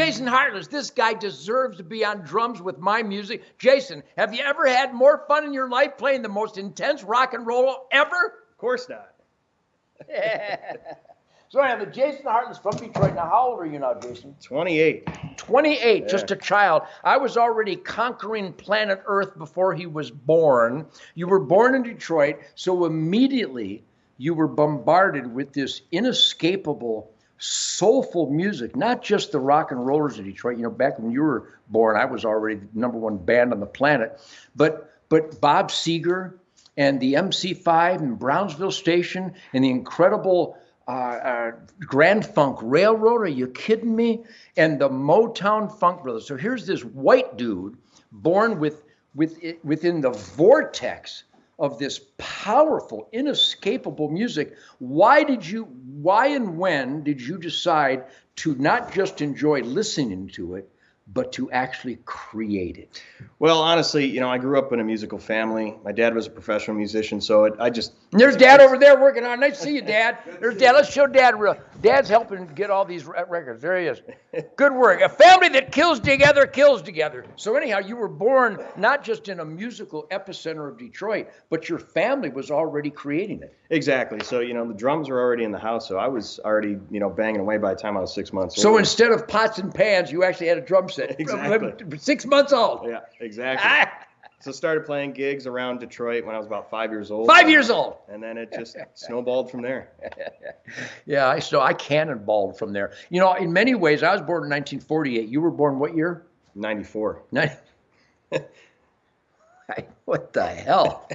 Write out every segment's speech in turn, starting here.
Jason Harless. This guy deserves to be on drums with my music. Jason, have you ever had more fun in your life playing the most intense rock and roll ever? Of course not. So I have Jason Harless from Detroit. Now, how old are you now, Jason? 28. 28, yeah. Just a child. I was already conquering planet Earth before he was born. You were born in Detroit, so immediately you were bombarded with this inescapable, soulful music, not just the rock and rollers of Detroit. You know, back when you were born, I was already the #1 band on the planet. But Bob Seger and the MC5 and Brownsville Station and the incredible Grand Funk Railroad, are you kidding me? And the Motown Funk Brothers. So here's this white dude born within the vortex of this powerful, inescapable music. Why and when did you decide to not just enjoy listening to it, but to actually create it? Well, honestly, you know, I grew up in a musical family. My dad was a professional musician, so There's Dad over there working on it. Nice to see you, Dad. There's Dad. Let's show Dad. Dad's helping get all these records. There he is. Good work. A family that kills together, kills together. So anyhow, you were born not just in a musical epicenter of Detroit, but your family was already creating it. Exactly. So, you know, the drums were already in the house, so I was already, you know, banging away by the time I was 6 months old. So instead of pots and pans, you actually had a drum set. Exactly. 6 months old. Yeah, exactly. So started playing gigs around Detroit when I was about 5 years old. 5 years old. And then it just snowballed from there. Yeah, I cannonballed from there. You know, in many ways, I was born in 1948. You were born what year? 94. What the hell?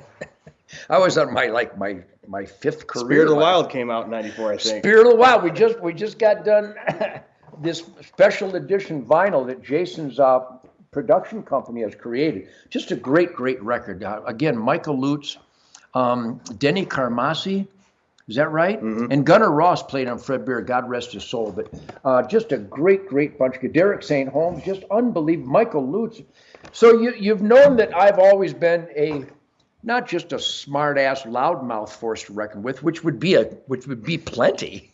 I was on my fifth career. Spirit of the Wild came out in 94, I think. Spirit of the Wild. We just got done this special edition vinyl that Jason's production company has created. Just a great record. Again, Michael Lutz, Denny Carmassi, is that right? Mm-hmm. And Gunnar Ross played on Fred Bear, God rest his soul. But just a great bunch. Derek St. Holmes, just unbelievable. Michael Lutz. So you've known that I've always been not just a smart-ass loudmouth force to reckon with, which would be plenty,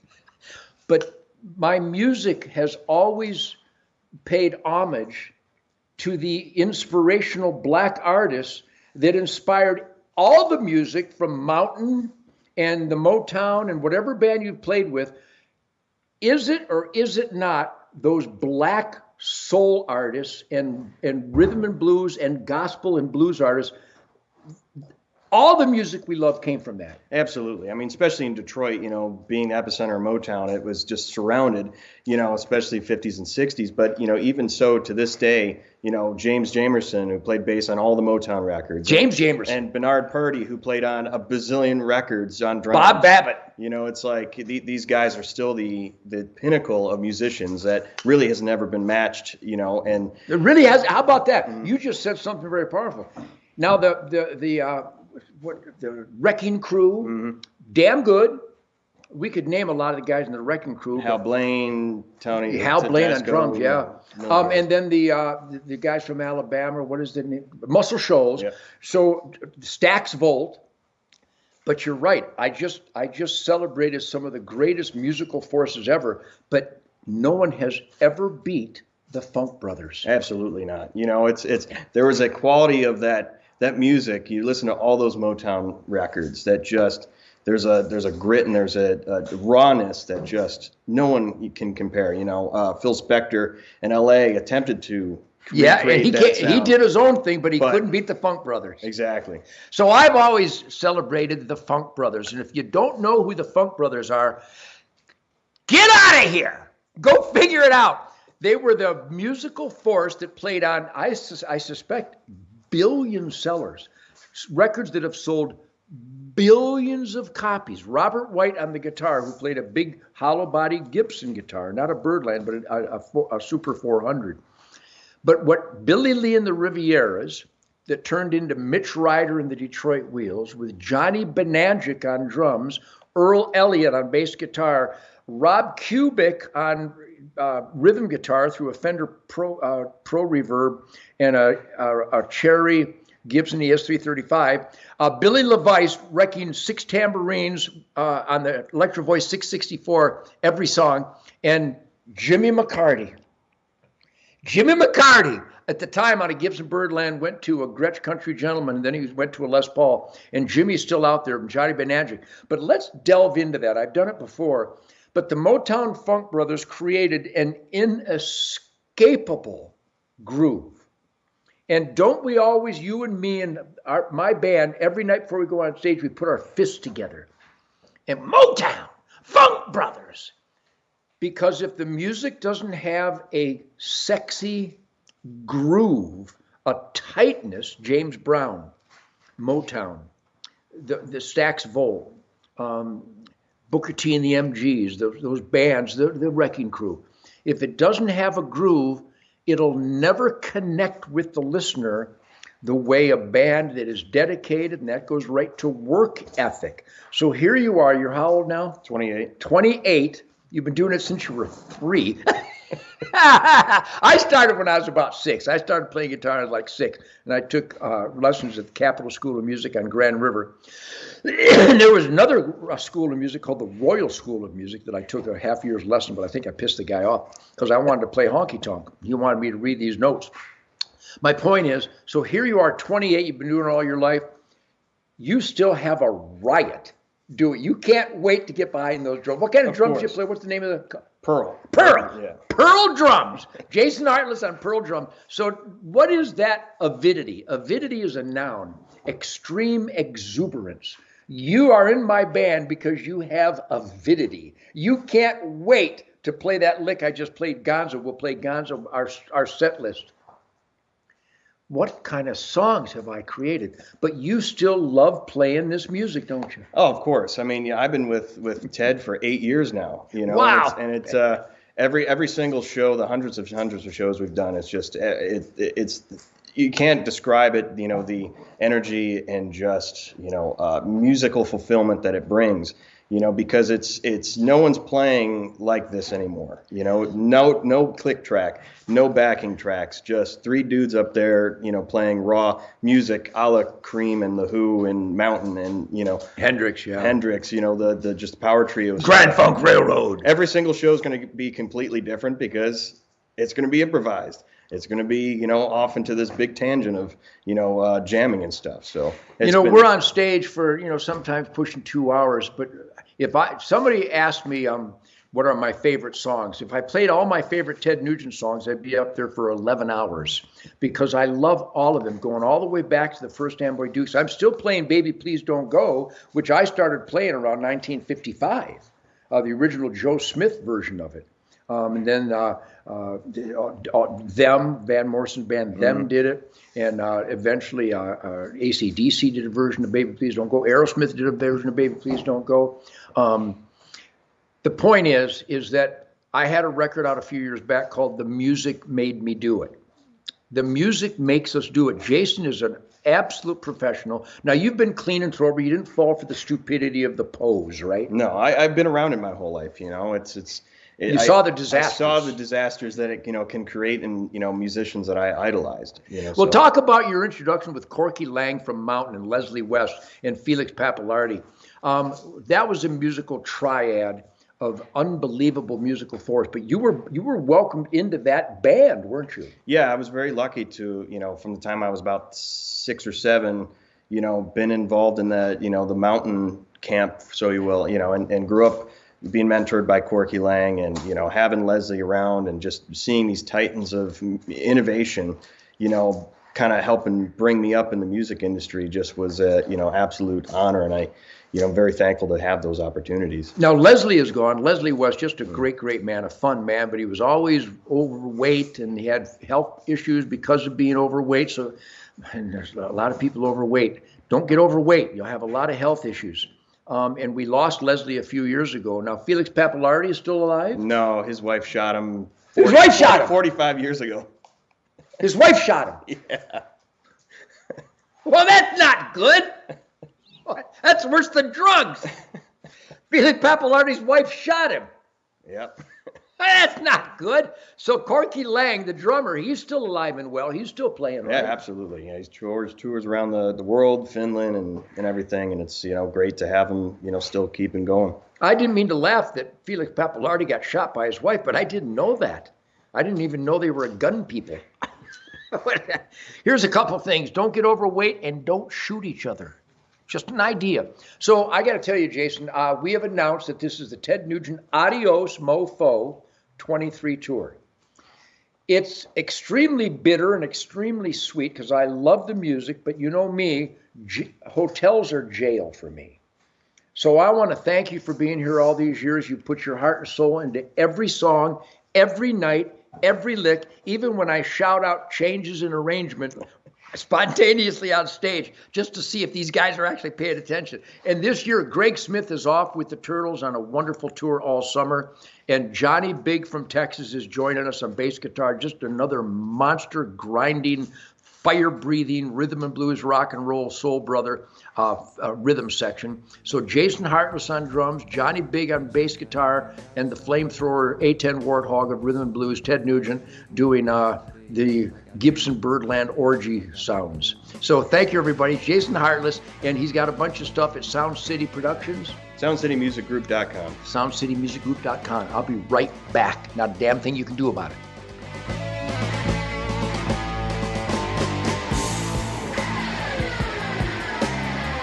but my music has always paid homage to the inspirational black artists that inspired all the music from Mountain and the Motown and whatever band you've played with. Is it or is it not those black soul artists and rhythm and blues and gospel and blues artists? All the music we love came from that. Absolutely. I mean, especially in Detroit, you know, being the epicenter of Motown, it was just surrounded, you know, especially 50s and 60s. But, you know, even so to this day, you know, James Jamerson, who played bass on all the Motown records. Jamerson. And Bernard Purdy, who played on a bazillion records on drums. Bob Babbitt. You know, it's like these guys are still the pinnacle of musicians that really has never been matched, you know. And it really has. How about that? Mm-hmm. You just said something very powerful. Now, the Wrecking Crew, mm-hmm. Damn good. We could name a lot of the guys in the Wrecking Crew. Hal Blaine, Tony. Hal Blaine on drums, yeah. And then the guys from Alabama, what is the name? Muscle Shoals. Yeah. So Stax Volt. But you're right. I just celebrated some of the greatest musical forces ever, but no one has ever beat the Funk Brothers. Absolutely not. You know, there was a quality of that music. You listen to all those Motown records that just there's a grit and there's a rawness that just no one can compare. You know, Phil Spector in L.A. attempted to and he did his own thing, but he couldn't beat the Funk Brothers. Exactly. So I've always celebrated the Funk Brothers, and if you don't know who the Funk Brothers are, get out of here. Go figure it out. They were the musical force that played on, I suspect, billion sellers, records that have sold billions of copies. Robert White on the guitar, who played a big hollow body Gibson guitar, not a Birdland, but a Super 400. But what Billy Lee and the Rivieras, that turned into Mitch Ryder and the Detroit Wheels, with Johnny Bonangic on drums, Earl Elliott on bass guitar, Rob Kubik on rhythm guitar through a Fender Pro Reverb and a Cherry Gibson ES335. Billy LeVice wrecking 6 tambourines on the Electro Voice 664 every song, and Jimmy McCarty Jimmy McCarty, at the time out of Gibson Birdland, went to a Gretsch Country Gentleman, and then he went to a Les Paul. And Jimmy's still out there, and Johnny Benadryk. But let's delve into that. I've done it before. But the Motown Funk Brothers created an inescapable groove. And don't we always, you and me and my band, every night before we go on stage, we put our fists together. And Motown Funk Brothers. Because if the music doesn't have a sexy groove, a tightness, James Brown, Motown, the Stax Volt, Booker T and the MGs, those bands, the Wrecking Crew. If it doesn't have a groove, it'll never connect with the listener the way a band that is dedicated, and that goes right to work ethic. So here you are, you're how old now? 28. 28. You've been doing it since you were 3. I started when I was about 6. I started playing guitar at like 6, and I took lessons at the Capital School of Music on Grand River. And there was another school of music called the Royal School of Music that I took a half year's lesson, but I think I pissed the guy off because I wanted to play honky tonk. He wanted me to read these notes. My point is, so here you are, 28, you've been doing it all your life. You still have a riot. Do it. You can't wait to get behind those drums. What kind of drums do you play? What's the name of the? Pearl. Yeah. Pearl drums. Jason Harless on Pearl drum. So what is that avidity? Avidity is a noun. Extreme exuberance. You are in my band because you have avidity. You can't wait to play that lick I just played, Gonzo. We'll play Gonzo, our set list. What kind of songs have I created? But you still love playing this music, don't you? Oh, of course. I mean, yeah, I've been with Ted for 8 years now. You know, wow. It's every single show, the hundreds of shows we've done. It's just it's you can't describe it. You know, the energy and just musical fulfillment that it brings. You know, because it's no one's playing like this anymore. You know, no click track, no backing tracks, just 3 dudes up there, playing raw music a la Cream and The Who and Mountain and, Hendrix, yeah. Hendrix, the just power trio. Grand Funk Railroad. Every single show is going to be completely different because it's going to be improvised. It's going to be, off into this big tangent of, jamming and stuff. So, we're on stage for, sometimes pushing 2 hours. But if somebody asked me what are my favorite songs, if I played all my favorite Ted Nugent songs, I'd be up there for 11 hours because I love all of them, going all the way back to the first Amboy Dukes. I'm still playing Baby Please Don't Go, which I started playing around 1955, the original Joe Smith version of it. And then Van Morrison's band, Them did it. And eventually AC/DC did a version of Baby Please Don't Go. Aerosmith did a version of Baby Please Don't Go. The point is that I had a record out a few years back called The Music Made Me Do It. The music makes us do it. Jason is an absolute professional. Now, you've been clean and sober. You didn't fall for the stupidity of the pose, right? No, I've been around it my whole life. You saw the disasters. I saw the disasters that it can create in musicians that I idolized. Well, talk about your introduction with Corky Lang from Mountain and Leslie West and Felix Pappalardi. That was a musical triad of unbelievable musical force. But you were welcomed into that band, weren't you? Yeah, I was very lucky to from the time I was about 6 or 7, been involved in the the Mountain camp, so you will, and grew up being mentored by Corky Lang and, having Leslie around and just seeing these titans of innovation, kind of helping bring me up in the music industry just was a, absolute honor. And I'm very thankful to have those opportunities. Now, Leslie is gone. Leslie was just a great, great man, a fun man, but he was always overweight and he had health issues because of being overweight. So, and there's a lot of people overweight. Don't get overweight. You'll have a lot of health issues. And we lost Leslie a few years ago. Now, Felix Pappalardi is still alive? No, his wife shot him. His wife shot him 45 years ago. His wife shot him? Yeah. Well, that's not good. That's worse than drugs. Felix Pappalardi's wife shot him. Yep. That's not good. So Corky Lang, the drummer, he's still alive and well. He's still playing, right? Yeah, absolutely. Yeah, he's tours around the world, Finland, and everything. And it's great to have him still keeping going. I didn't mean to laugh that Felix Pappalardi got shot by his wife, but I didn't know that. I didn't even know they were gun people. Here's a couple things. Don't get overweight and don't shoot each other. Just an idea. So I got to tell you, Jason, we have announced that this is the Ted Nugent Adios Mofo 23 tour. It's extremely bitter and extremely sweet because I love the music, but you know me, hotels are jail for me. So I want to thank you for being here all these years. You put your heart and soul into every song, every night, every lick, even when I shout out changes in arrangement spontaneously on stage, just to see if these guys are actually paying attention. And this year, Greg Smith is off with the Turtles on a wonderful tour all summer. And Johnny Big from Texas is joining us on bass guitar, just another monster grinding, fire-breathing, rhythm and blues, rock and roll, soul brother rhythm section. So Jason Harless on drums, Johnny Big on bass guitar, and the flamethrower A10 Warthog of rhythm and blues, Ted Nugent, doing the Gibson Birdland orgy sounds. So thank you, everybody. Jason Harless, and he's got a bunch of stuff at Sound City Productions. SoundCityMusicGroup.com. SoundCityMusicGroup.com. I'll be right back. Not a damn thing you can do about it.